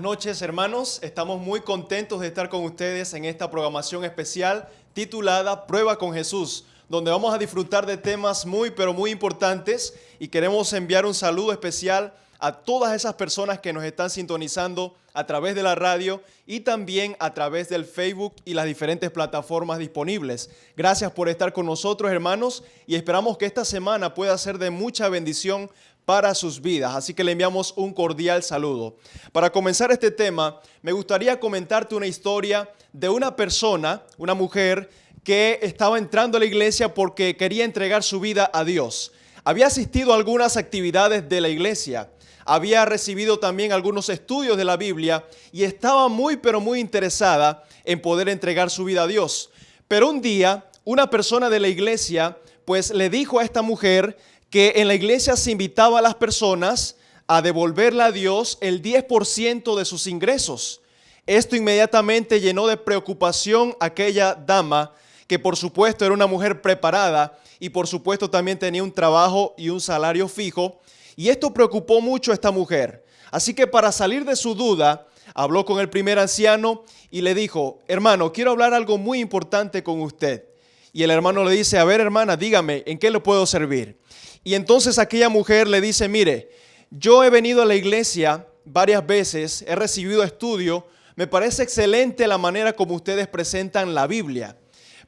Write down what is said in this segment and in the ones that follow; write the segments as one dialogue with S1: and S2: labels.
S1: noches, hermanos. Estamos muy contentos de estar con ustedes en esta programación especial titulada Prueba con Jesús, donde vamos a disfrutar de temas muy importantes y queremos enviar un saludo especial a todas esas personas que nos están sintonizando a través de la radio y también a través del Facebook y las diferentes plataformas disponibles. Gracias por estar con nosotros, hermanos, y esperamos que esta semana pueda ser de mucha bendición para sus vidas. Así que le enviamos un cordial saludo. Para comenzar este tema, me gustaría comentarte una historia de una persona, una mujer, que estaba entrando a la iglesia porque quería entregar su vida a Dios. Había asistido a algunas actividades de la iglesia, había recibido también algunos estudios de la Biblia y estaba muy interesada en poder entregar su vida a Dios. Pero un día, una persona de la iglesia pues le dijo a esta mujer que en la iglesia se invitaba a las personas a devolverle a Dios el 10% de sus ingresos. Esto inmediatamente llenó de preocupación a aquella dama, que por supuesto era una mujer preparada y por supuesto también tenía un trabajo y un salario fijo. Y esto preocupó mucho a esta mujer. Así que para salir de su duda, habló con el primer anciano y le dijo: hermano, quiero hablar algo muy importante con usted. Y el hermano le dice: a ver, hermana, dígame, ¿en qué le puedo servir? Y entonces aquella mujer le dice: mire, yo he venido a la iglesia varias veces, he recibido estudio, me parece excelente la manera como ustedes presentan la Biblia,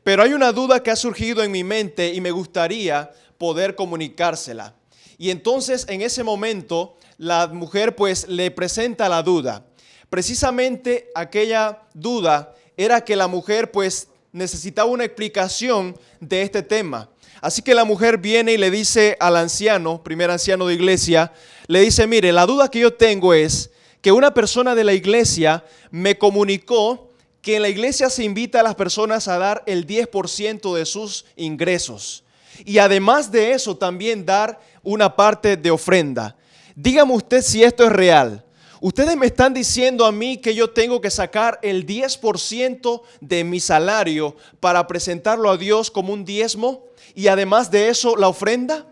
S1: pero hay una duda que ha surgido en mi mente y me gustaría poder comunicársela. Y entonces en ese momento la mujer pues le presenta la duda. Precisamente aquella duda era que la mujer pues necesitaba una explicación de este tema. Así que la mujer viene y le dice al anciano, primer anciano de iglesia, le dice: mire, la duda que yo tengo es que una persona de la iglesia me comunicó que en la iglesia se invita a las personas a dar el 10% de sus ingresos. Y además de eso también dar una parte de ofrenda. Dígame usted si esto es real. Ustedes me están diciendo a mí que yo tengo que sacar el 10% de mi salario para presentarlo a Dios como un diezmo y además de eso la ofrenda.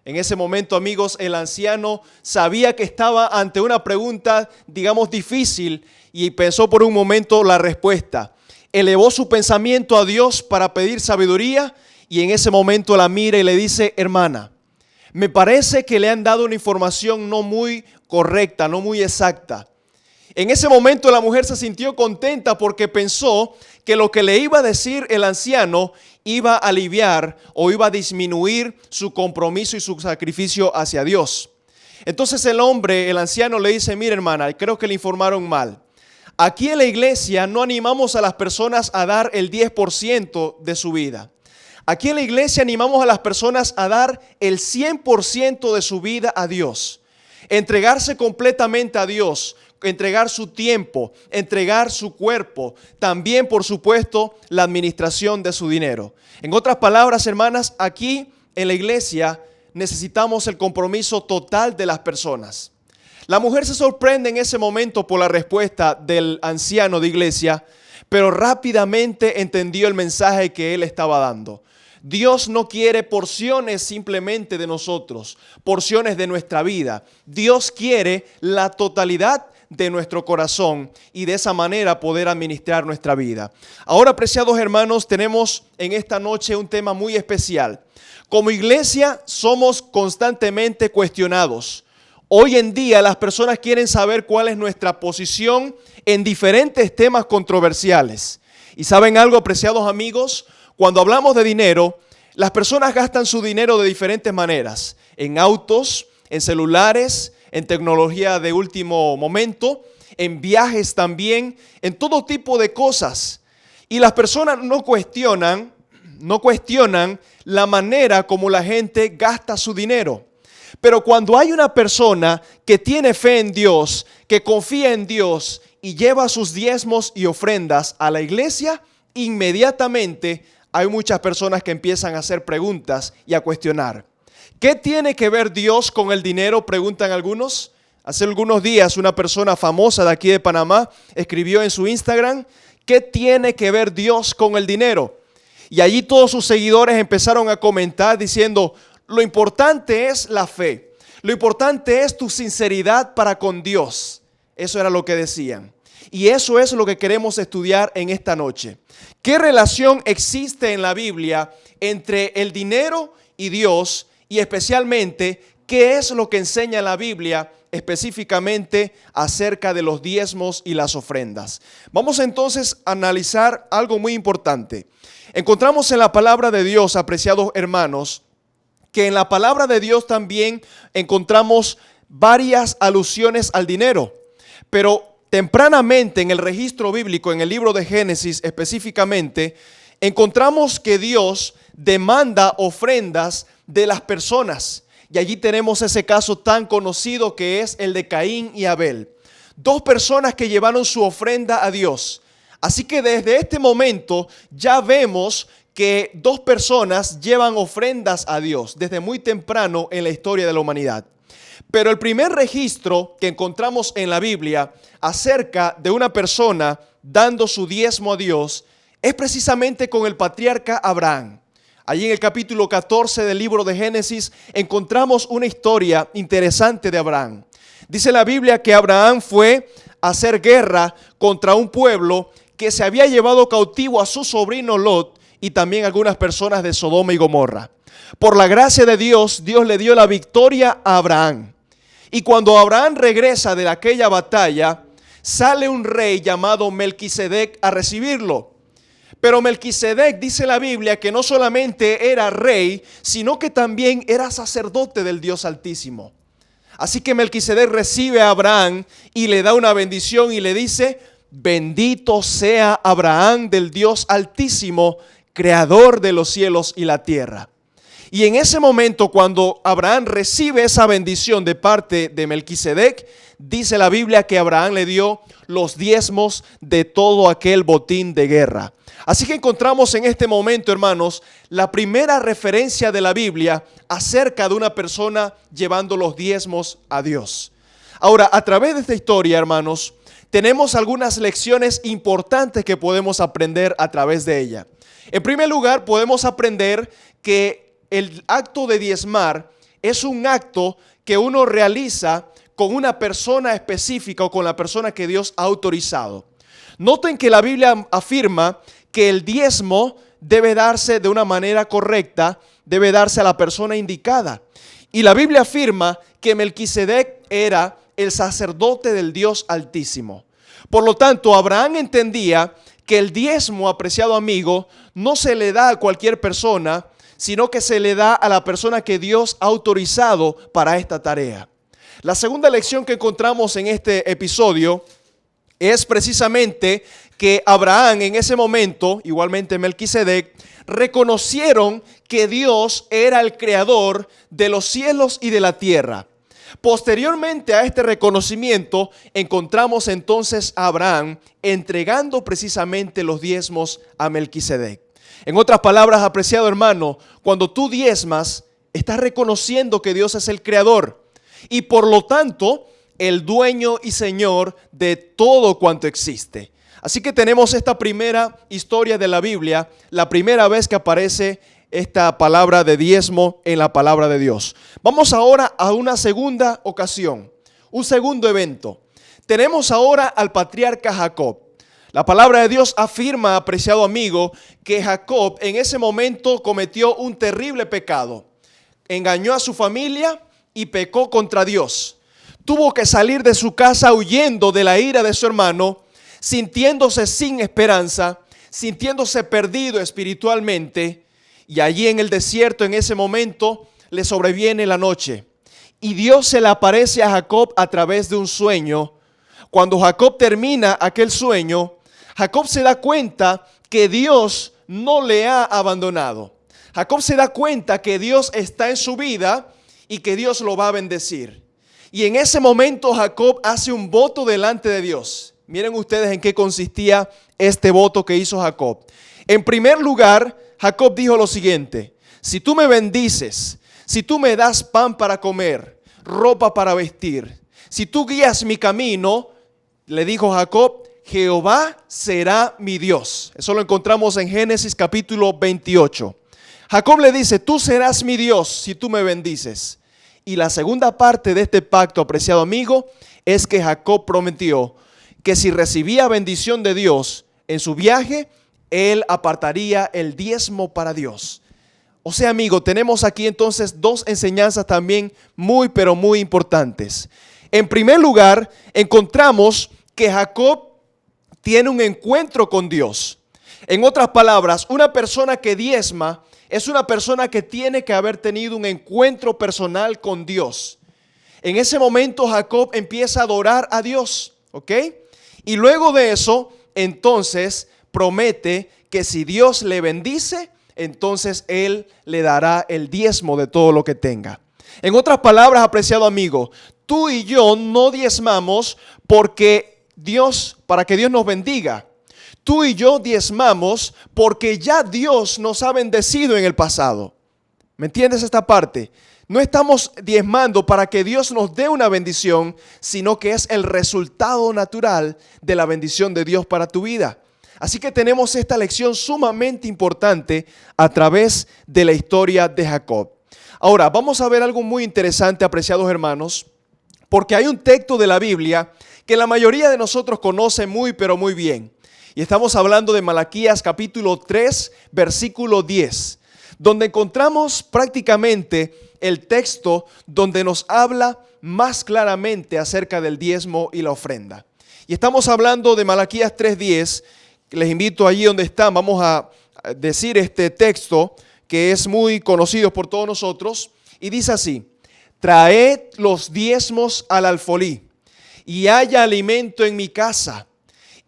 S1: En ese momento, amigos, el anciano sabía que estaba ante una pregunta, digamos, difícil y pensó por un momento la respuesta. Elevó su pensamiento a Dios para pedir sabiduría y en ese momento la mira y le dice: hermana, me parece que le han dado una información no muy correcta, no muy exacta. En ese momento la mujer se sintió contenta porque pensó que lo que le iba a decir el anciano iba a aliviar o iba a disminuir su compromiso y su sacrificio hacia Dios. Entonces el hombre, el anciano, le dice: mire, hermana, creo que le informaron mal. Aquí en la iglesia no animamos a las personas a dar el 10% de su vida. Aquí en la iglesia animamos a las personas a dar el 100% de su vida a Dios. Entregarse completamente a Dios, entregar su tiempo, entregar su cuerpo, también por supuesto la administración de su dinero. En otras palabras, hermanas, aquí en la iglesia necesitamos el compromiso total de las personas. La mujer se sorprende en ese momento por la respuesta del anciano de iglesia, pero rápidamente entendió el mensaje que él estaba dando. Dios no quiere porciones simplemente de nosotros, porciones de nuestra vida. Dios quiere la totalidad de nuestro corazón y de esa manera poder administrar nuestra vida. Ahora, apreciados hermanos, tenemos en esta noche un tema muy especial. Como iglesia somos constantemente cuestionados. Hoy en día las personas quieren saber cuál es nuestra posición en diferentes temas controversiales. ¿Y saben algo, apreciados amigos? Cuando hablamos de dinero, las personas gastan su dinero de diferentes maneras, en autos, en celulares, en tecnología de último momento, en viajes también, en todo tipo de cosas. Y las personas no cuestionan la manera como la gente gasta su dinero. Pero cuando hay una persona que tiene fe en Dios, que confía en Dios y lleva sus diezmos y ofrendas a la iglesia, inmediatamente hay muchas personas que empiezan a hacer preguntas y a cuestionar. ¿Qué tiene que ver Dios con el dinero?, preguntan algunos. Hace algunos días una persona famosa de aquí de Panamá escribió en su Instagram: ¿qué tiene que ver Dios con el dinero? Y allí todos sus seguidores empezaron a comentar diciendo: lo importante es la fe, lo importante es tu sinceridad para con Dios. Eso era lo que decían. Y eso es lo que queremos estudiar en esta noche. ¿Qué relación existe en la Biblia entre el dinero y Dios? Y especialmente, ¿qué es lo que enseña la Biblia específicamente acerca de los diezmos y las ofrendas? Vamos entonces a analizar algo muy importante. Encontramos en la palabra de Dios, apreciados hermanos, que en la palabra de Dios también encontramos varias alusiones al dinero, pero tempranamente en el registro bíblico, en el libro de Génesis específicamente, encontramos que Dios demanda ofrendas de las personas. Y allí tenemos ese caso tan conocido que es el de Caín y Abel. Dos personas que llevaron su ofrenda a Dios. Así que desde este momento ya vemos que dos personas llevan ofrendas a Dios desde muy temprano en la historia de la humanidad. Pero el primer registro que encontramos en la Biblia acerca de una persona dando su diezmo a Dios es precisamente con el patriarca Abraham. Allí en el capítulo 14 del libro de Génesis encontramos una historia interesante de Abraham. Dice la Biblia que Abraham fue a hacer guerra contra un pueblo que se había llevado cautivo a su sobrino Lot y también algunas personas de Sodoma y Gomorra. Por la gracia de Dios, Dios le dio la victoria a Abraham. Y cuando Abraham regresa de aquella batalla, sale un rey llamado Melquisedec a recibirlo. Pero Melquisedec, dice la Biblia, que no solamente era rey, sino que también era sacerdote del Dios Altísimo. Así que Melquisedec recibe a Abraham y le da una bendición y le dice: bendito sea Abraham del Dios Altísimo, creador de los cielos y la tierra. Y en ese momento, cuando Abraham recibe esa bendición de parte de Melquisedec, dice la Biblia que Abraham le dio los diezmos de todo aquel botín de guerra. Así que encontramos en este momento, hermanos, la primera referencia de la Biblia acerca de una persona llevando los diezmos a Dios. Ahora, a través de esta historia, hermanos, tenemos algunas lecciones importantes que podemos aprender a través de ella. En primer lugar, podemos aprender que el acto de diezmar es un acto que uno realiza con una persona específica o con la persona que Dios ha autorizado. Noten que la Biblia afirma que el diezmo debe darse de una manera correcta, debe darse a la persona indicada. Y la Biblia afirma que Melquisedec era el sacerdote del Dios Altísimo. Por lo tanto, Abraham entendía que el diezmo, apreciado amigo, no se le da a cualquier persona, sino que se le da a la persona que Dios ha autorizado para esta tarea. La segunda lección que encontramos en este episodio es precisamente que Abraham en ese momento, igualmente Melquisedec, reconocieron que Dios era el creador de los cielos y de la tierra. Posteriormente a este reconocimiento, encontramos entonces a Abraham entregando precisamente los diezmos a Melquisedec. En otras palabras, apreciado hermano, cuando tú diezmas, estás reconociendo que Dios es el creador y por lo tanto el dueño y señor de todo cuanto existe. Así que tenemos esta primera historia de la Biblia, la primera vez que aparece esta palabra de diezmo en la palabra de Dios. Vamos ahora a una segunda ocasión, un segundo evento. Tenemos ahora al patriarca Jacob. La palabra de Dios afirma, apreciado amigo, que Jacob en ese momento cometió un terrible pecado. Engañó a su familia y pecó contra Dios. Tuvo que salir de su casa huyendo de la ira de su hermano, sintiéndose sin esperanza, sintiéndose perdido espiritualmente. Y allí en el desierto, en ese momento, le sobreviene la noche. Y Dios se le aparece a Jacob a través de un sueño. Cuando Jacob termina aquel sueño, Jacob se da cuenta que Dios no le ha abandonado. Jacob se da cuenta que Dios está en su vida y que Dios lo va a bendecir. Y en ese momento Jacob hace un voto delante de Dios. Miren ustedes en qué consistía este voto que hizo Jacob. En primer lugar, Jacob dijo lo siguiente: si tú me bendices, si tú me das pan para comer, ropa para vestir, si tú guías mi camino, le dijo Jacob, Jehová será mi Dios. Eso lo encontramos en Génesis capítulo 28. Jacob le dice, tú serás mi Dios si tú me bendices. Y la segunda parte de este pacto, apreciado amigo, es que Jacob prometió que si recibía bendición de Dios en su viaje, él apartaría el diezmo para Dios. O sea, amigo, tenemos aquí entonces dos enseñanzas también muy, pero muy importantes. En primer lugar, encontramos que Jacob tiene un encuentro con Dios. En otras palabras, una persona que diezma es una persona que tiene que haber tenido un encuentro personal con Dios. En ese momento Jacob empieza a adorar a Dios, ¿ok? Y luego de eso, entonces promete que si Dios le bendice, entonces él le dará el diezmo de todo lo que tenga. En otras palabras, apreciado amigo, tú y yo no diezmamos para que Dios nos bendiga. Tú y yo diezmamos porque ya Dios nos ha bendecido en el pasado. ¿Me entiendes esta parte? No estamos diezmando para que Dios nos dé una bendición, sino que es el resultado natural de la bendición de Dios para tu vida. Así que tenemos esta lección sumamente importante a través de la historia de Jacob. Ahora, vamos a ver algo muy interesante, apreciados hermanos, porque hay un texto de la Biblia que la mayoría de nosotros conoce muy, pero muy bien. Y estamos hablando de Malaquías capítulo 3, versículo 10, donde encontramos prácticamente el texto donde nos habla más claramente acerca del diezmo y la ofrenda. Y estamos hablando de Malaquías 3:10. Les invito allí donde están, vamos a decir este texto que es muy conocido por todos nosotros. Y dice así: traed los diezmos al alfolí y haya alimento en mi casa.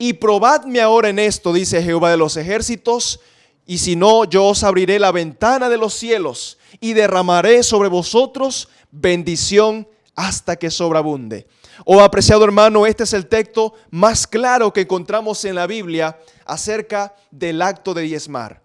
S1: Y probadme ahora en esto, dice Jehová de los ejércitos, y si no, yo os abriré la ventana de los cielos y derramaré sobre vosotros bendición hasta que sobreabunde. Oh, apreciado hermano, este es el texto más claro que encontramos en la Biblia acerca del acto de diezmar.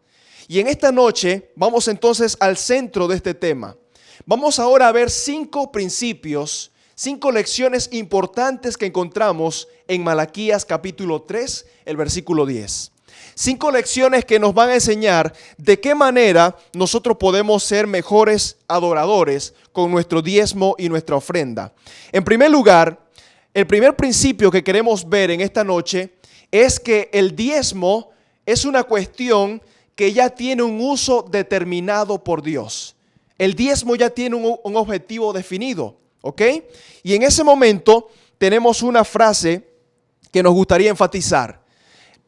S1: Y en esta noche vamos entonces al centro de este tema. Vamos ahora a ver 5 principios, 5 lecciones importantes que encontramos en Malaquías capítulo 3, el versículo 10. 5 lecciones que nos van a enseñar de qué manera nosotros podemos ser mejores adoradores con nuestro diezmo y nuestra ofrenda. En primer lugar, el primer principio que queremos ver en esta noche es que el diezmo es una cuestión que ya tiene un uso determinado por Dios. El diezmo ya tiene un objetivo definido, ¿ok? Y en ese momento tenemos una frase que nos gustaría enfatizar.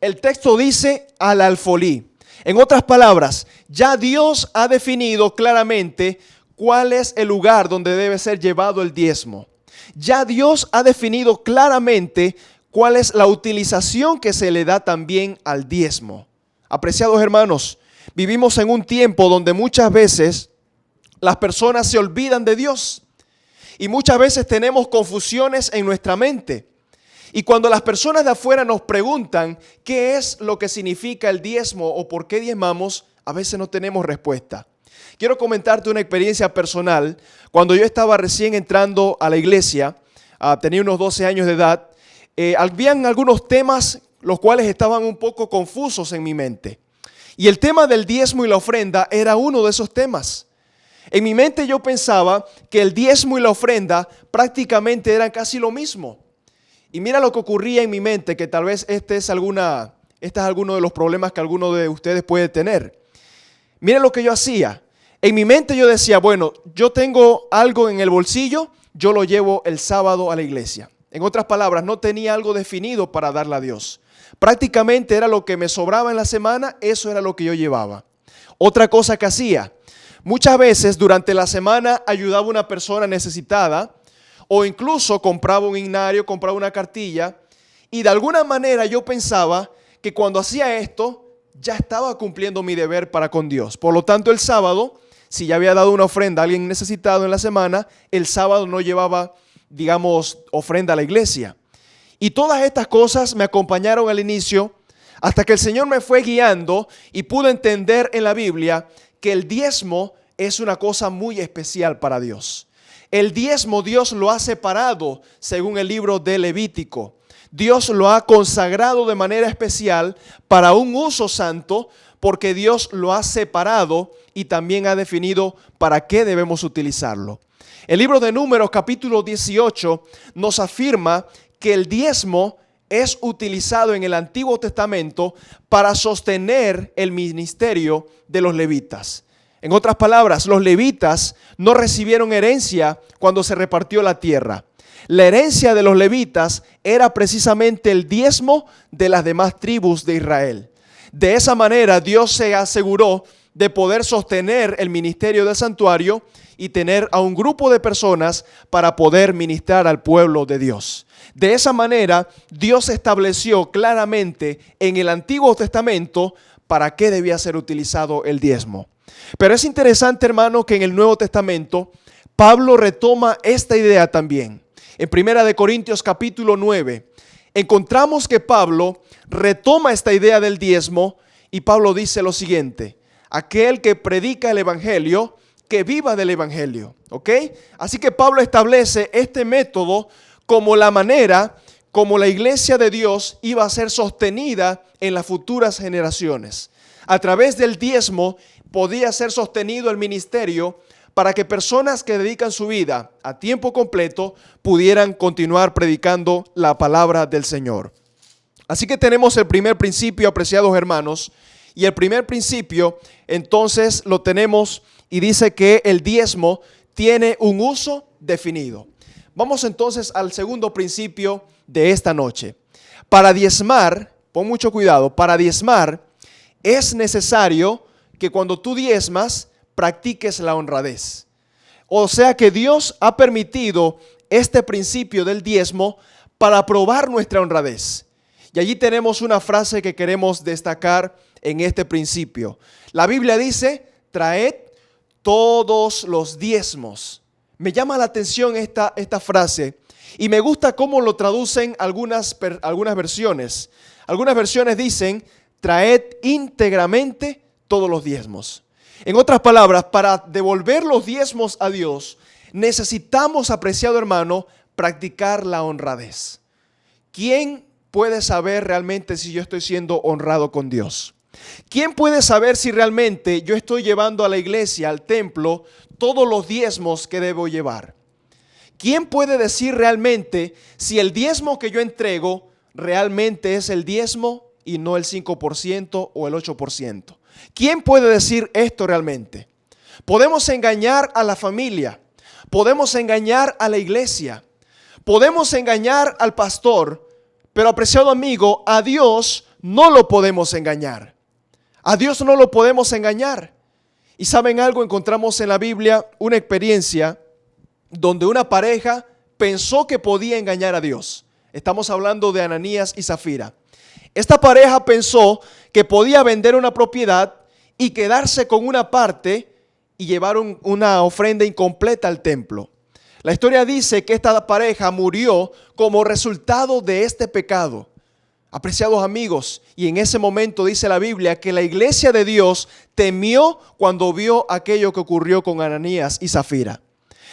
S1: El texto dice al alfolí. En otras palabras, ya Dios ha definido claramente cuál es el lugar donde debe ser llevado el diezmo. Ya Dios ha definido claramente cuál es la utilización que se le da también al diezmo. Apreciados hermanos, vivimos en un tiempo donde muchas veces las personas se olvidan de Dios y muchas veces tenemos confusiones en nuestra mente. Y cuando las personas de afuera nos preguntan qué es lo que significa el diezmo o por qué diezmamos, a veces no tenemos respuesta. Quiero comentarte una experiencia personal. Cuando yo estaba recién entrando a la iglesia, tenía unos 12 años de edad, habían algunos temas los cuales estaban un poco confusos en mi mente. Y el tema del diezmo y la ofrenda era uno de esos temas. En mi mente yo pensaba que el diezmo y la ofrenda prácticamente eran casi lo mismo. Y mira lo que ocurría en mi mente, que tal vez este es alguno de los problemas que alguno de ustedes puede tener. Miren lo que yo hacía. En mi mente yo decía, bueno, yo tengo algo en el bolsillo, yo lo llevo el sábado a la iglesia. En otras palabras, no tenía algo definido para darle a Dios. Prácticamente era lo que me sobraba en la semana, eso era lo que yo llevaba. Otra cosa que hacía, muchas veces durante la semana ayudaba a una persona necesitada o incluso compraba un himnario, compraba una cartilla y de alguna manera yo pensaba que cuando hacía esto ya estaba cumpliendo mi deber para con Dios. Por lo tanto, el sábado, si ya había dado una ofrenda a alguien necesitado en la semana, el sábado no llevaba, digamos, ofrenda a la iglesia. Y todas estas cosas me acompañaron al inicio hasta que el Señor me fue guiando y pude entender en la Biblia que el diezmo es una cosa muy especial para Dios. El diezmo Dios lo ha separado según el libro de Levítico. Dios lo ha consagrado de manera especial para un uso santo porque Dios lo ha separado y también ha definido para qué debemos utilizarlo. El libro de Números, capítulo 18, nos afirma que el diezmo es utilizado en el Antiguo Testamento para sostener el ministerio de los levitas. En otras palabras, los levitas no recibieron herencia cuando se repartió la tierra. La herencia de los levitas era precisamente el diezmo de las demás tribus de Israel. De esa manera, Dios se aseguró de poder sostener el ministerio del santuario y tener a un grupo de personas para poder ministrar al pueblo de Dios. De esa manera, Dios estableció claramente en el Antiguo Testamento para qué debía ser utilizado el diezmo. Pero es interesante, hermano, que en el Nuevo Testamento Pablo retoma esta idea también. En 1 Corintios capítulo 9 encontramos que Pablo retoma esta idea del diezmo y Pablo dice lo siguiente: aquel que predica el evangelio, que viva del evangelio. ¿Ok? Así que Pablo establece este método como la manera como la iglesia de Dios iba a ser sostenida en las futuras generaciones. A través del diezmo podía ser sostenido el ministerio para que personas que dedican su vida a tiempo completo pudieran continuar predicando la palabra del Señor. Así que tenemos el primer principio, apreciados hermanos, y el primer principio entonces lo tenemos y dice que el diezmo tiene un uso definido. Vamos entonces al segundo principio de esta noche. Para diezmar, pon mucho cuidado, para diezmar es necesario que cuando tú diezmas practiques la honradez. O sea que Dios ha permitido este principio del diezmo para probar nuestra honradez. Y allí tenemos una frase que queremos destacar en este principio. La Biblia dice: traed todos los diezmos. Me llama la atención esta frase y me gusta cómo lo traducen algunas versiones. Algunas versiones dicen: traed íntegramente todos los diezmos. En otras palabras, para devolver los diezmos a Dios, necesitamos, apreciado hermano, practicar la honradez. ¿Quién puede saber realmente si yo estoy siendo honrado con Dios? ¿Quién puede saber si realmente yo estoy llevando a la iglesia, al templo, todos los diezmos que debo llevar? ¿Quién puede decir realmente si el diezmo que yo entrego realmente es el diezmo y no el 5% o el 8%? ¿Quién puede decir esto realmente? Podemos engañar a la familia, podemos engañar a la iglesia, podemos engañar al pastor, pero apreciado amigo, a Dios no lo podemos engañar. A Dios no lo podemos engañar. Y ¿saben algo? Encontramos en la Biblia una experiencia donde una pareja pensó que podía engañar a Dios. Estamos hablando de Ananías y Zafira. Esta pareja pensó que podía vender una propiedad y quedarse con una parte y llevar una ofrenda incompleta al templo. La historia dice que esta pareja murió como resultado de este pecado. Apreciados amigos, y en ese momento dice la Biblia que la iglesia de Dios temió cuando vio aquello que ocurrió con Ananías y Zafira.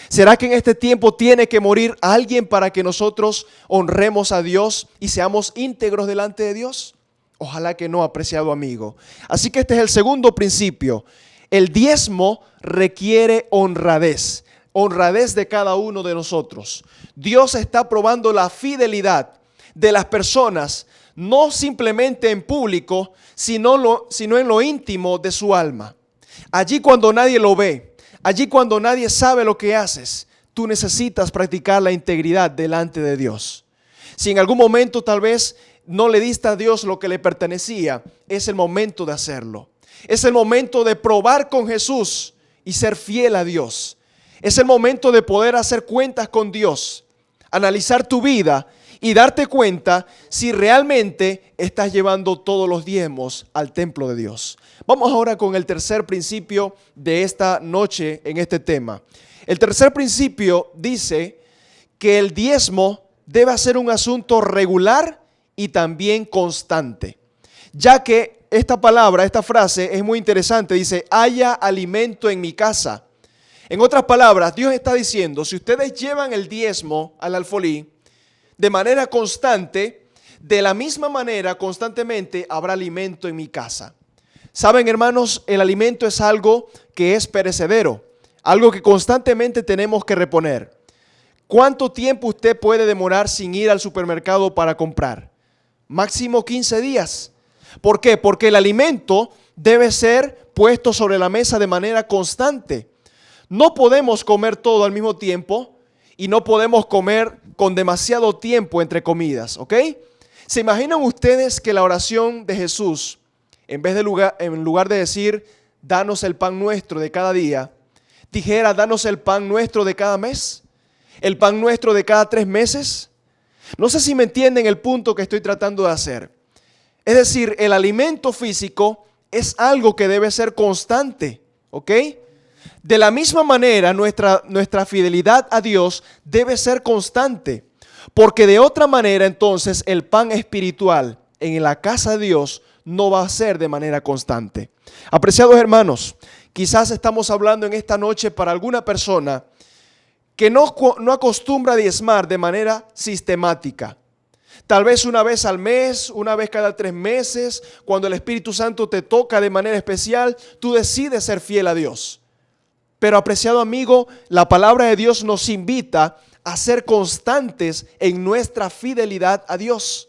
S1: ¿Será que en este tiempo tiene que morir alguien para que nosotros honremos a Dios y seamos íntegros delante de Dios? Ojalá que no, apreciado amigo. Así que este es el segundo principio. El diezmo requiere honradez, honradez de cada uno de nosotros. Dios está probando la fidelidad de las personas, no simplemente en público, sino en lo íntimo de su alma. Allí cuando nadie lo ve, allí cuando nadie sabe lo que haces, tú necesitas practicar la integridad delante de Dios. Si en algún momento tal vez no le diste a Dios lo que le pertenecía, es el momento de hacerlo. Es el momento de probar con Jesús y ser fiel a Dios. Es el momento de poder hacer cuentas con Dios, analizar tu vida y darte cuenta si realmente estás llevando todos los diezmos al templo de Dios. Vamos ahora con el tercer principio de esta noche en este tema. El tercer principio dice que el diezmo debe ser un asunto regular y también constante, ya que esta palabra, esta frase es muy interesante. Dice: haya alimento en mi casa. En otras palabras, Dios está diciendo: si ustedes llevan el diezmo al alfolí de manera constante, de la misma manera, constantemente habrá alimento en mi casa. Saben, hermanos, el alimento es algo que es perecedero. algo que constantemente tenemos que reponer. ¿Cuánto tiempo usted puede demorar sin ir al supermercado para comprar? Máximo 15 días. ¿Por qué? Porque el alimento debe ser puesto sobre la mesa de manera constante. No podemos comer todo al mismo tiempo y no podemos comer con demasiado tiempo entre comidas, ¿ok? ¿Se imaginan ustedes que la oración de Jesús, en lugar de decir, danos el pan nuestro de cada día, dijera, danos el pan nuestro de cada mes, el pan nuestro de cada 3 meses? No sé si me entienden el punto que estoy tratando de hacer. Es decir, el alimento físico es algo que debe ser constante, ¿ok? De la misma manera, nuestra fidelidad a Dios debe ser constante, porque de otra manera entonces el pan espiritual en la casa de Dios no va a ser de manera constante. Apreciados hermanos, quizás estamos hablando en esta noche para alguna persona que no acostumbra a diezmar de manera sistemática. Tal vez una vez al mes, una vez cada 3 meses, cuando el Espíritu Santo te toca de manera especial, tú decides ser fiel a Dios. Pero apreciado amigo, la palabra de Dios nos invita a ser constantes en nuestra fidelidad a Dios.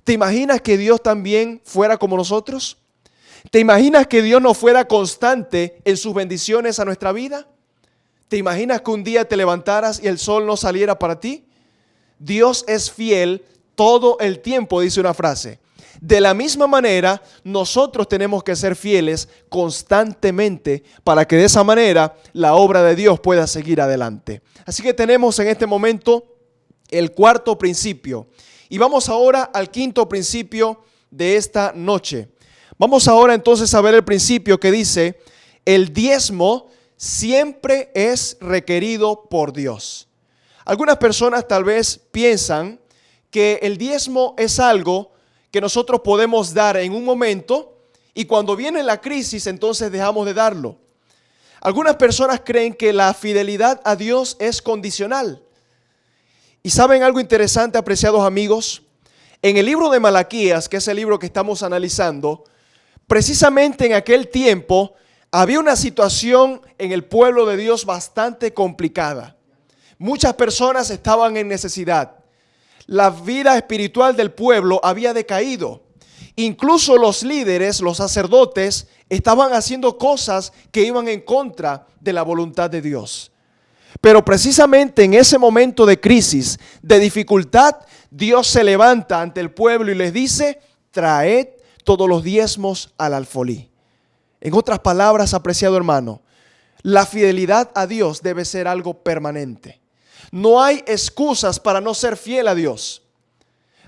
S1: ¿Te imaginas que Dios también fuera como nosotros? ¿Te imaginas que Dios no fuera constante en sus bendiciones a nuestra vida? ¿Te imaginas que un día te levantaras y el sol no saliera para ti? Dios es fiel todo el tiempo, dice una frase. De la misma manera, nosotros tenemos que ser fieles constantemente para que de esa manera la obra de Dios pueda seguir adelante. Así que tenemos en este momento el 4.º principio. Y vamos ahora al 5.º principio de esta noche. Vamos ahora entonces a ver el principio que dice, el diezmo siempre es requerido por Dios. Algunas personas tal vez piensan que el diezmo es algo que nosotros podemos dar en un momento y cuando viene la crisis entonces dejamos de darlo. Algunas personas creen que la fidelidad a Dios es condicional. ¿Y saben algo interesante, apreciados amigos? En el libro de Malaquías, que es el libro que estamos analizando, precisamente en aquel tiempo había una situación en el pueblo de Dios bastante complicada. Muchas personas estaban en necesidad. La vida espiritual del pueblo había decaído. Incluso los líderes, los sacerdotes, estaban haciendo cosas que iban en contra de la voluntad de Dios. Pero precisamente en ese momento de crisis, de dificultad, Dios se levanta ante el pueblo y les dice, traed todos los diezmos al alfolí. En otras palabras, apreciado hermano, la fidelidad a Dios debe ser algo permanente. No hay excusas para no ser fiel a Dios.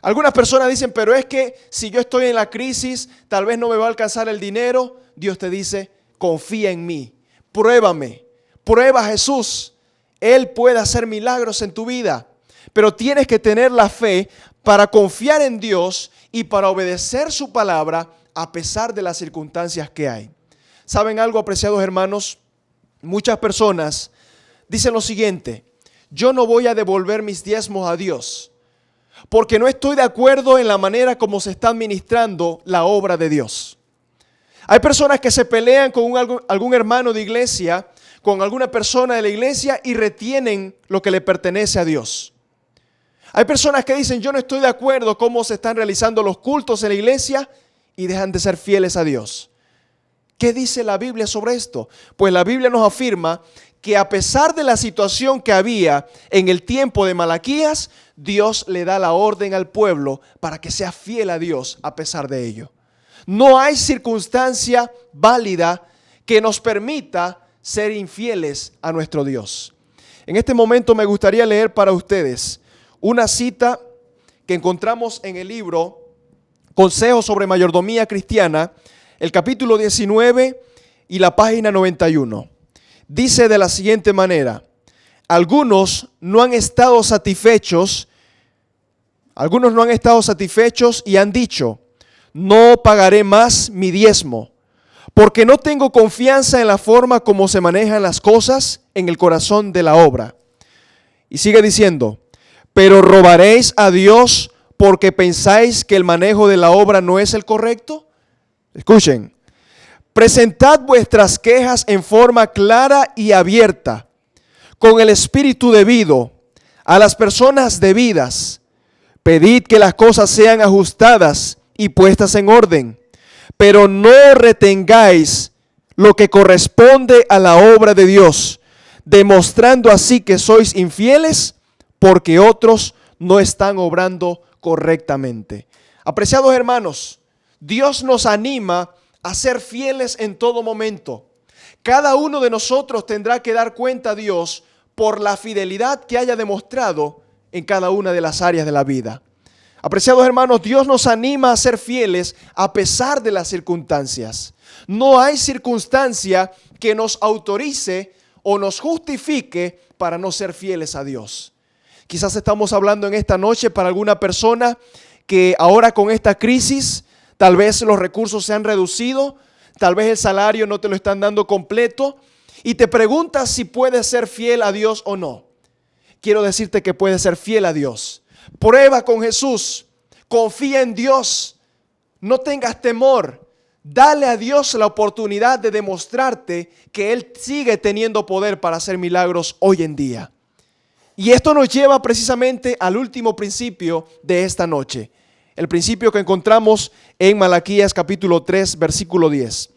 S1: Algunas personas dicen, pero es que si yo estoy en la crisis, tal vez no me va a alcanzar el dinero. Dios te dice, confía en mí, pruébame, prueba a Jesús. Él puede hacer milagros en tu vida, pero tienes que tener la fe para confiar en Dios y para obedecer su palabra a pesar de las circunstancias que hay. ¿Saben algo, apreciados hermanos? Muchas personas dicen lo siguiente, yo no voy a devolver mis diezmos a Dios porque no estoy de acuerdo en la manera como se está administrando la obra de Dios. Hay personas que se pelean con algún hermano de iglesia, con alguna persona de la iglesia y retienen lo que le pertenece a Dios. Hay personas que dicen, yo no estoy de acuerdo cómo se están realizando los cultos en la iglesia y dejan de ser fieles a Dios. ¿Qué dice la Biblia sobre esto? Pues la Biblia nos afirma que a pesar de la situación que había en el tiempo de Malaquías, Dios le da la orden al pueblo para que sea fiel a Dios a pesar de ello. No hay circunstancia válida que nos permita ser infieles a nuestro Dios. En este momento me gustaría leer para ustedes una cita que encontramos en el libro Consejos sobre Mayordomía Cristiana, el capítulo 19 y la página 91. Dice de la siguiente manera, algunos no han estado satisfechos y han dicho, no pagaré más mi diezmo, porque no tengo confianza en la forma como se manejan las cosas en el corazón de la obra. Y sigue diciendo, pero ¿robaréis a Dios porque pensáis que el manejo de la obra no es el correcto? Escuchen, Presentad vuestras quejas en forma clara y abierta, con el espíritu debido, a las personas debidas. Pedid que las cosas sean ajustadas y puestas en orden, pero no retengáis lo que corresponde a la obra de Dios, demostrando así que sois infieles porque otros no están obrando correctamente. Apreciados hermanos, Dios nos anima a ser fieles en todo momento. Cada uno de nosotros tendrá que dar cuenta a Dios por la fidelidad que haya demostrado en cada una de las áreas de la vida. Apreciados hermanos, Dios nos anima a ser fieles a pesar de las circunstancias. No hay circunstancia que nos autorice o nos justifique para no ser fieles a Dios. Quizás estamos hablando en esta noche para alguna persona que ahora con esta crisis, tal vez los recursos se han reducido, tal vez el salario no te lo están dando completo y te preguntas si puedes ser fiel a Dios o no. Quiero decirte que puedes ser fiel a Dios. Prueba con Jesús, confía en Dios, no tengas temor. Dale a Dios la oportunidad de demostrarte que Él sigue teniendo poder para hacer milagros hoy en día. Y esto nos lleva precisamente al último principio de esta noche. El principio que encontramos en Malaquías capítulo 3, versículo 10.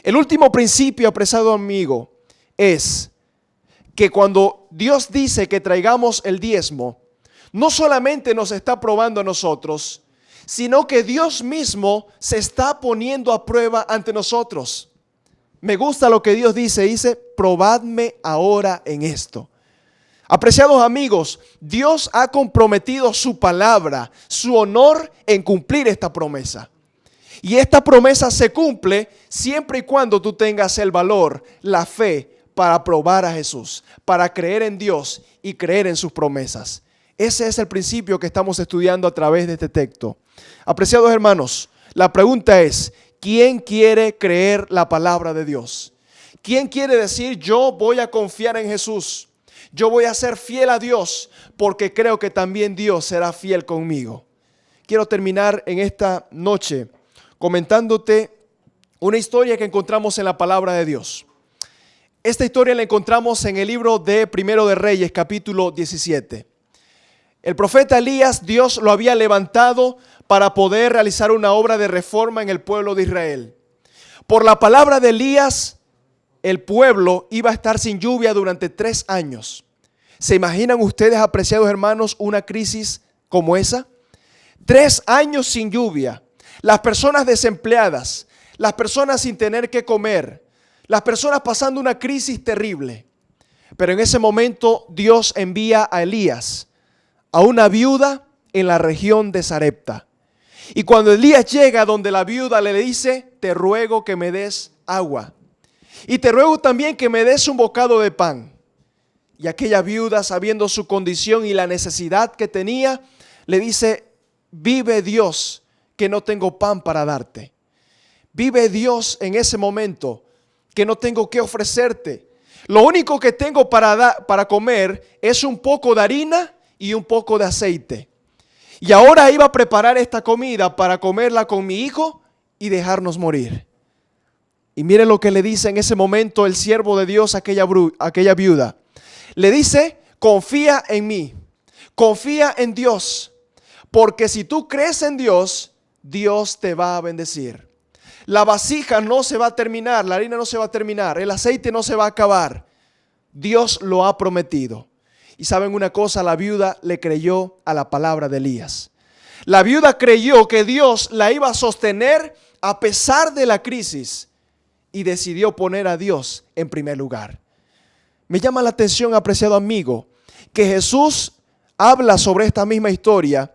S1: El último principio, apreciado amigo, es que cuando Dios dice que traigamos el diezmo, no solamente nos está probando a nosotros, sino que Dios mismo se está poniendo a prueba ante nosotros. Me gusta lo que Dios dice, probadme ahora en esto. Apreciados amigos, Dios ha comprometido su palabra, su honor en cumplir esta promesa. Y esta promesa se cumple siempre y cuando tú tengas el valor, la fe para probar a Jesús, para creer en Dios y creer en sus promesas. Ese es el principio que estamos estudiando a través de este texto. Apreciados hermanos, la pregunta es, ¿quién quiere creer la palabra de Dios? ¿Quién quiere decir, yo voy a confiar en Jesús? Yo voy a ser fiel a Dios porque creo que también Dios será fiel conmigo. Quiero terminar en esta noche comentándote una historia que encontramos en la palabra de Dios. Esta historia la encontramos en el libro de Primero de Reyes, capítulo 17. El profeta Elías, Dios lo había levantado para poder realizar una obra de reforma en el pueblo de Israel. Por la palabra de Elías, el pueblo iba a estar sin lluvia durante 3 años. ¿Se imaginan ustedes, apreciados hermanos, una crisis como esa? 3 años sin lluvia. Las personas desempleadas, las personas sin tener que comer, las personas pasando una crisis terrible. Pero en ese momento Dios envía a Elías a una viuda en la región de Sarepta. Y cuando Elías llega donde la viuda le dice, te ruego que me des agua. Y te ruego también que me des un bocado de pan. Y aquella viuda, sabiendo su condición y la necesidad que tenía, le dice, vive Dios, que no tengo pan para darte. Vive Dios en ese momento, que no tengo que ofrecerte. Lo único que tengo para comer es un poco de harina y un poco de aceite. Y ahora iba a preparar esta comida para comerla con mi hijo y dejarnos morir. Y mire lo que le dice en ese momento el siervo de Dios a aquella viuda. Le dice, confía en mí, confía en Dios, porque si tú crees en Dios, Dios te va a bendecir. La vasija no se va a terminar, la harina no se va a terminar, el aceite no se va a acabar. Dios lo ha prometido. Y saben una cosa, la viuda le creyó a la palabra de Elías. La viuda creyó que Dios la iba a sostener a pesar de la crisis y decidió poner a Dios en primer lugar. Me llama la atención, apreciado amigo, que Jesús habla sobre esta misma historia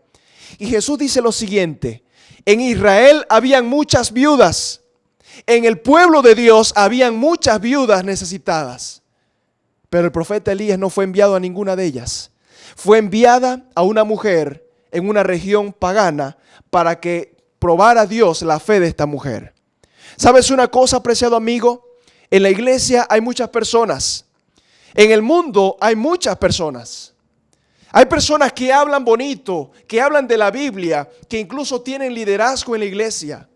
S1: y Jesús dice lo siguiente: en Israel habían muchas viudas, en el pueblo de Dios habían muchas viudas necesitadas. Pero el profeta Elías no fue enviado a ninguna de ellas. Fue enviada a una mujer en una región pagana para que probara a Dios la fe de esta mujer. ¿Sabes una cosa, apreciado amigo? En la iglesia hay muchas personas. En el mundo hay muchas personas. Hay personas que hablan bonito, que hablan de la Biblia, que incluso tienen liderazgo en la iglesia.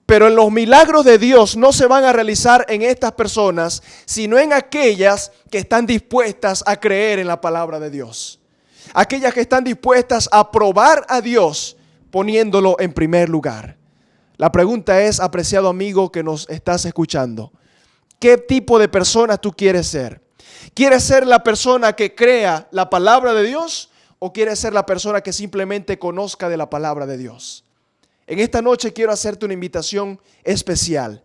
S1: Pero los milagros de Dios no se van a realizar en estas personas, sino en aquellas que están dispuestas a creer en la palabra de Dios. Aquellas que están dispuestas a probar a Dios poniéndolo en primer lugar. La pregunta es, apreciado amigo que nos estás escuchando, ¿qué tipo de persona tú quieres ser? ¿Quieres ser la persona que crea la palabra de Dios o quieres ser la persona que simplemente conozca de la palabra de Dios? En esta noche quiero hacerte una invitación especial.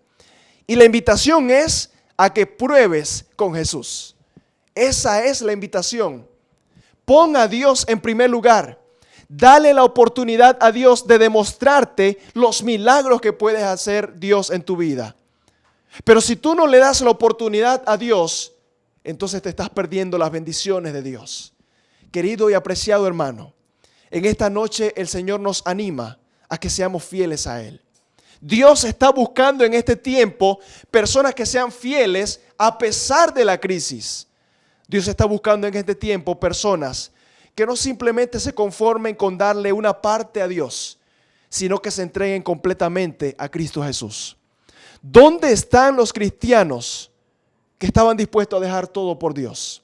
S1: Y la invitación es a que pruebes con Jesús. Esa es la invitación. Pon a Dios en primer lugar. Dale la oportunidad a Dios de demostrarte los milagros que puedes hacer Dios en tu vida. Pero si tú no le das la oportunidad a Dios, entonces te estás perdiendo las bendiciones de Dios. Querido y apreciado hermano, en esta noche el Señor nos anima a que seamos fieles a Él. Dios está buscando en este tiempo personas que sean fieles a pesar de la crisis. Dios está buscando en este tiempo personas que no simplemente se conformen con darle una parte a Dios, sino que se entreguen completamente a Cristo Jesús. ¿Dónde están los cristianos que estaban dispuestos a dejar todo por Dios?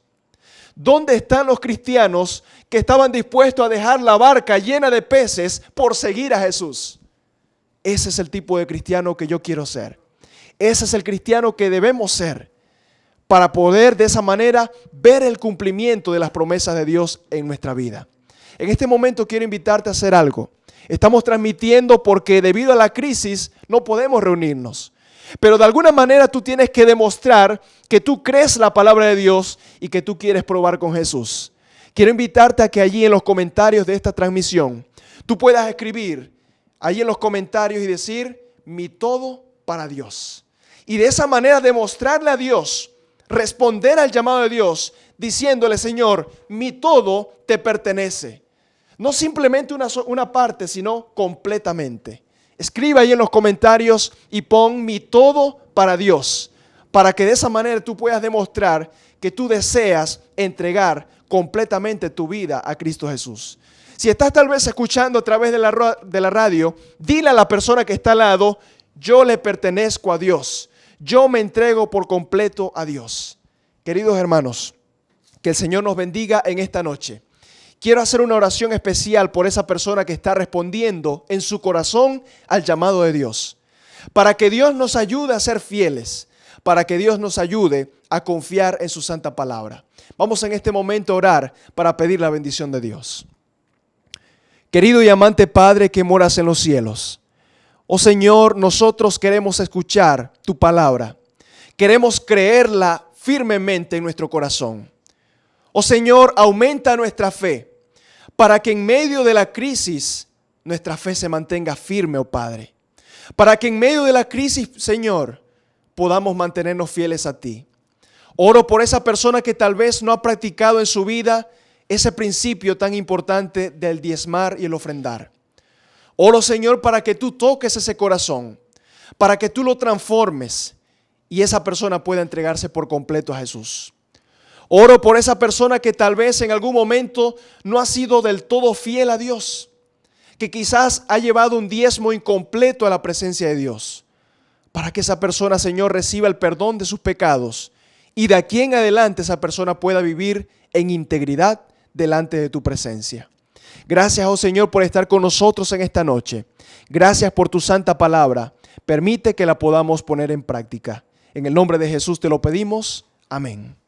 S1: ¿Dónde están los cristianos que estaban dispuestos a dejar la barca llena de peces por seguir a Jesús? Ese es el tipo de cristiano que yo quiero ser. Ese es el cristiano que debemos ser para poder de esa manera ver el cumplimiento de las promesas de Dios en nuestra vida. En este momento quiero invitarte a hacer algo. Estamos transmitiendo porque debido a la crisis no podemos reunirnos. Pero de alguna manera tú tienes que demostrar que tú crees la palabra de Dios y que tú quieres probar con Jesús. Quiero invitarte a que allí en los comentarios de esta transmisión tú puedas escribir allí en los comentarios y decir mi todo para Dios. Y de esa manera demostrarle a Dios, responder al llamado de Dios diciéndole, Señor, mi todo te pertenece. No simplemente una parte, sino completamente. Escribe ahí en los comentarios y pon mi todo para Dios, para que de esa manera tú puedas demostrar que tú deseas entregar completamente tu vida a Cristo Jesús. Si estás tal vez escuchando a través de la radio, dile a la persona que está al lado, yo le pertenezco a Dios, yo me entrego por completo a Dios. Queridos hermanos, que el Señor nos bendiga en esta noche. Quiero hacer una oración especial por esa persona que está respondiendo en su corazón al llamado de Dios. Para que Dios nos ayude a ser fieles, para que Dios nos ayude a confiar en su santa palabra. Vamos en este momento a orar para pedir la bendición de Dios. Querido y amante Padre que moras en los cielos, oh Señor, nosotros queremos escuchar tu palabra. Queremos creerla firmemente en nuestro corazón. Oh Señor, aumenta nuestra fe para que en medio de la crisis nuestra fe se mantenga firme, oh Padre. Para que en medio de la crisis, Señor, podamos mantenernos fieles a ti. Oro por esa persona que tal vez no ha practicado en su vida ese principio tan importante del diezmar y el ofrendar. Oro, Señor, para que tú toques ese corazón, para que tú lo transformes y esa persona pueda entregarse por completo a Jesús. Oro por esa persona que tal vez en algún momento no ha sido del todo fiel a Dios, que quizás ha llevado un diezmo incompleto a la presencia de Dios, para que esa persona, Señor, reciba el perdón de sus pecados y de aquí en adelante esa persona pueda vivir en integridad delante de tu presencia. Gracias, oh Señor, por estar con nosotros en esta noche. Gracias por tu santa palabra. Permite que la podamos poner en práctica. En el nombre de Jesús te lo pedimos. Amén.